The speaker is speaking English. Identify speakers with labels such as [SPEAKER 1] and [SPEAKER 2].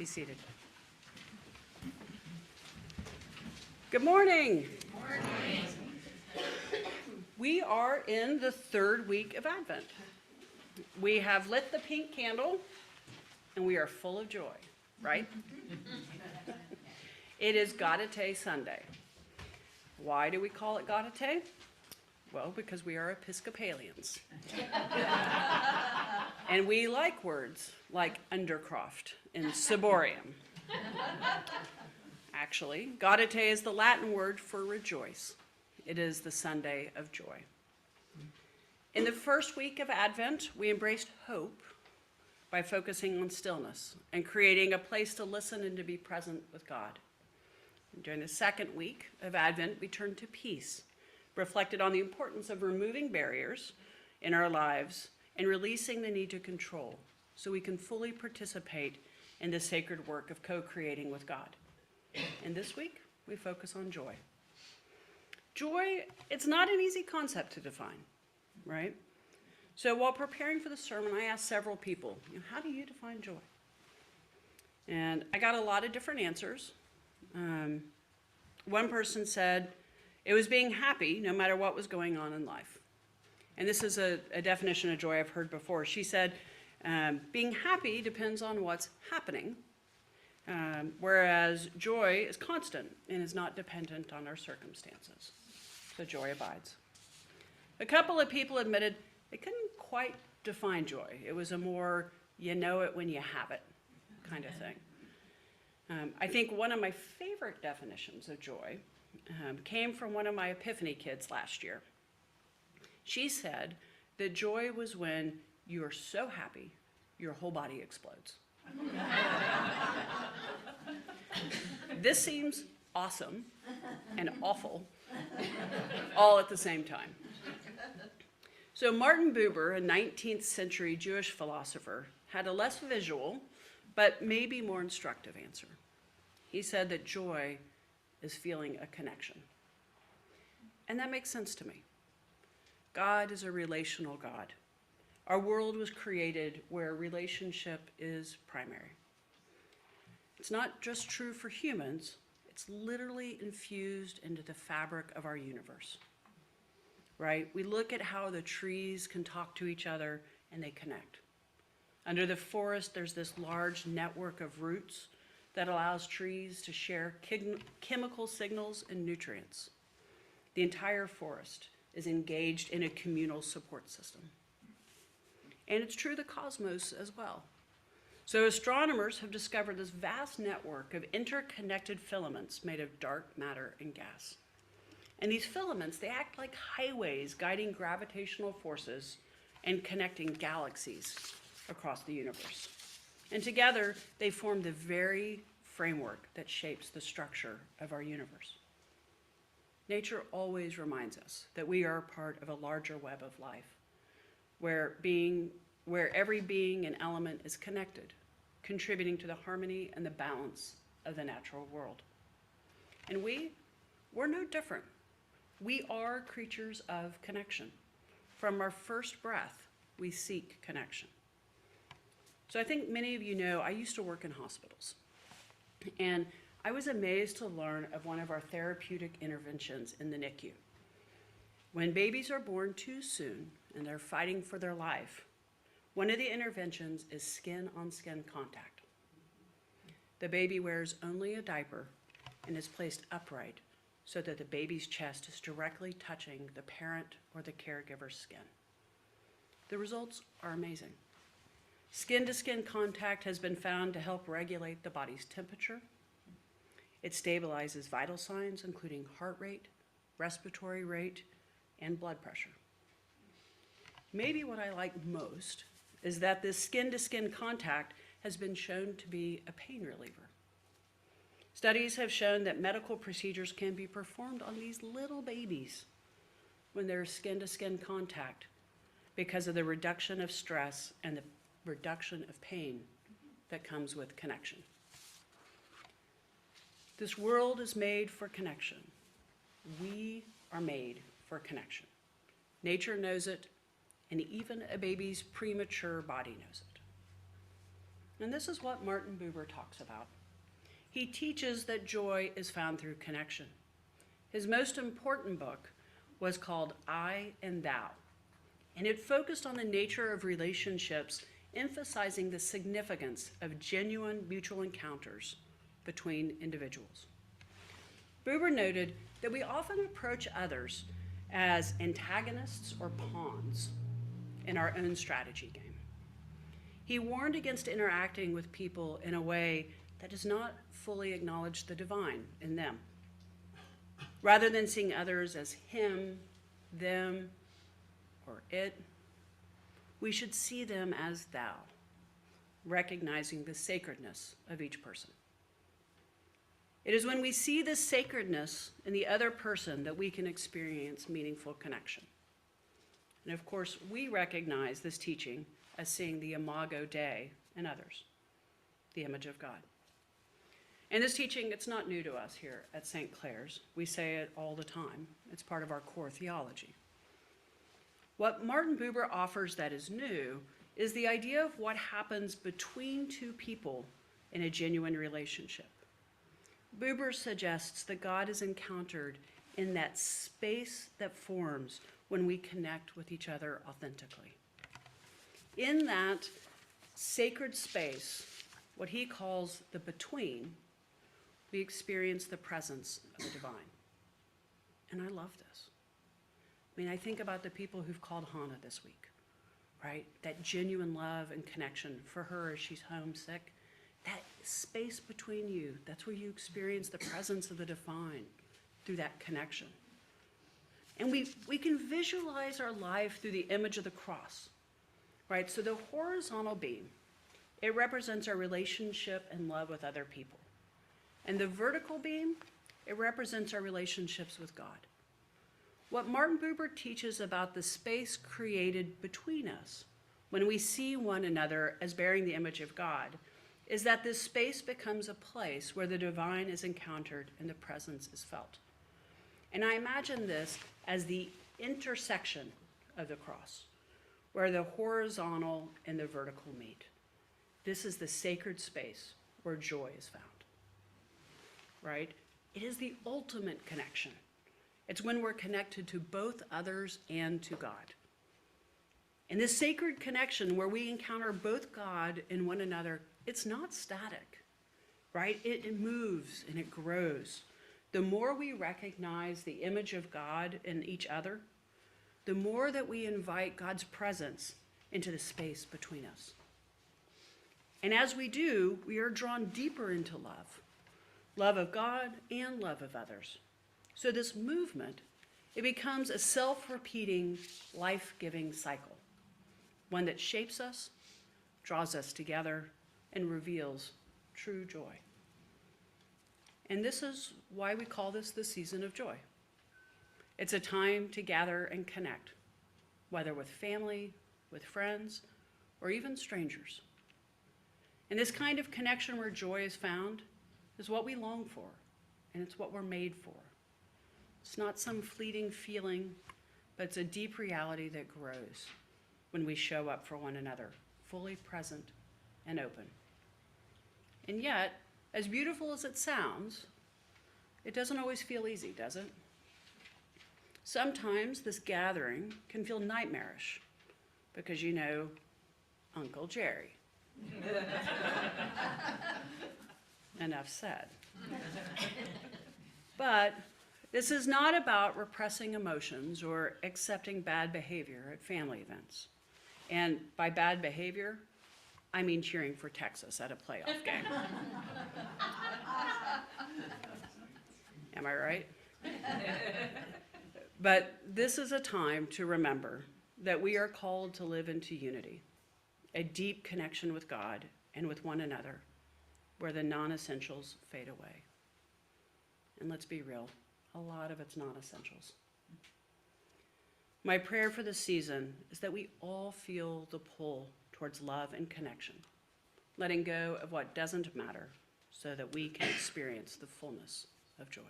[SPEAKER 1] Be seated. Good morning.
[SPEAKER 2] Good morning.
[SPEAKER 1] We are in the third week of Advent. We have lit the pink candle, and we are full of joy, right? It is Gaudete Sunday. Why do we call it Gaudete? Well, because we are Episcopalians. And we like words like undercroft and ciborium. Actually, Gaudete is the Latin word for rejoice. It is the Sunday of joy. In the first week of Advent, we embraced hope by focusing on stillness and creating a place to listen and to be present with God. And during the second week of Advent, we turned to peace, reflected on the importance of removing barriers in our lives and releasing the need to control so we can fully participate in the sacred work of co-creating with God. And this week, we focus on joy. Joy, it's not an easy concept to define, right? So while preparing for the sermon, I asked several people, how do you define joy? And I got a lot of different answers. One person said it was being happy no matter what was going on in life. And this is a definition of joy I've heard before. She said, being happy depends on what's happening, whereas joy is constant and is not dependent on our circumstances. So joy abides. A couple of people admitted they couldn't quite define joy. It was a more, you know it when you have it kind of thing. I think one of my favorite definitions of joy came from one of my Epiphany kids last year. She said that joy was when you are so happy, your whole body explodes. This seems awesome and awful all at the same time. So Martin Buber, a 19th century Jewish philosopher, had a less visual, but maybe more instructive answer. He said that joy is feeling a connection. And that makes sense to me. God is a relational God. Our world was created where relationship is primary. It's not just true for humans, it's literally infused into the fabric of our universe, right? We look at how the trees can talk to each other and they connect. Under the forest, there's this large network of roots that allows trees to share chemical signals and nutrients. The entire forest is engaged in a communal support system. And it's true of the cosmos as well. So astronomers have discovered this vast network of interconnected filaments made of dark matter and gas. And these filaments, they act like highways guiding gravitational forces and connecting galaxies across the universe. And together, they form the very framework that shapes the structure of our universe. Nature always reminds us that we are a part of a larger web of life, where every being and element is connected, contributing to the harmony and the balance of the natural world. And we're no different. We are creatures of connection. From our first breath, we seek connection. So I think many of you know I used to work in hospitals, and I was amazed to learn of one of our therapeutic interventions in the NICU. When babies are born too soon and they're fighting for their life, one of the interventions is skin-on-skin contact. The baby wears only a diaper and is placed upright so that the baby's chest is directly touching the parent or the caregiver's skin. The results are amazing. Skin-to-skin contact has been found to help regulate the body's temperature. It stabilizes vital signs, including heart rate, respiratory rate, and blood pressure. Maybe what I like most is that this skin-to-skin contact has been shown to be a pain reliever. Studies have shown that medical procedures can be performed on these little babies when there's skin-to-skin contact because of the reduction of stress and the reduction of pain that comes with connection. This world is made for connection. We are made for connection. Nature knows it, and even a baby's premature body knows it. And this is what Martin Buber talks about. He teaches that joy is found through connection. His most important book was called I and Thou, and it focused on the nature of relationships, emphasizing the significance of genuine mutual encounters between individuals. Buber noted that we often approach others as antagonists or pawns in our own strategy game. He warned against interacting with people in a way that does not fully acknowledge the divine in them. Rather than seeing others as him, them, or it, we should see them as thou, recognizing the sacredness of each person. It is when we see this sacredness in the other person that we can experience meaningful connection. And of course, we recognize this teaching as seeing the imago Dei in others, the image of God. And this teaching, it's not new to us here at St. Clare's. We say it all the time. It's part of our core theology. What Martin Buber offers that is new is the idea of what happens between two people in a genuine relationship. Buber suggests that God is encountered in that space that forms when we connect with each other authentically. In that sacred space, what he calls the between, we experience the presence of the divine. And I love this. I mean, I think about the people who've called Hannah this week, right? That genuine love and connection for her as she's homesick. That space between you, that's where you experience the presence of the divine through that connection. And we can visualize our life through the image of the cross, right? So the horizontal beam, it represents our relationship and love with other people. And the vertical beam, it represents our relationships with God. What Martin Buber teaches about the space created between us when we see one another as bearing the image of God is that this space becomes a place where the divine is encountered and the presence is felt. And I imagine this as the intersection of the cross, where the horizontal and the vertical meet. This is the sacred space where joy is found, right? It is the ultimate connection. It's when we're connected to both others and to God. And this sacred connection where we encounter both God and one another, it's not static, right? It moves and it grows. The more we recognize the image of God in each other, the more that we invite God's presence into the space between us. And as we do, we are drawn deeper into love of God and love of others. So this movement, it becomes a self-repeating, life-giving cycle, one that shapes us, draws us together, and reveals true joy. And this is why we call this the season of joy. It's a time to gather and connect, whether with family, with friends, or even strangers. And this kind of connection where joy is found is what we long for, and it's what we're made for. It's not some fleeting feeling, but it's a deep reality that grows when we show up for one another, fully present and open. And yet, as beautiful as it sounds, it doesn't always feel easy, does it? Sometimes this gathering can feel nightmarish because you know Uncle Jerry. Enough said. But this is not about repressing emotions or accepting bad behavior at family events. And by bad behavior, I mean cheering for Texas at a playoff game. Am I right? But this is a time to remember that we are called to live into unity, a deep connection with God and with one another, where the non-essentials fade away. And let's be real, a lot of it's non-essentials. My prayer for this season is that we all feel the pull towards love and connection, letting go of what doesn't matter so that we can experience the fullness of joy.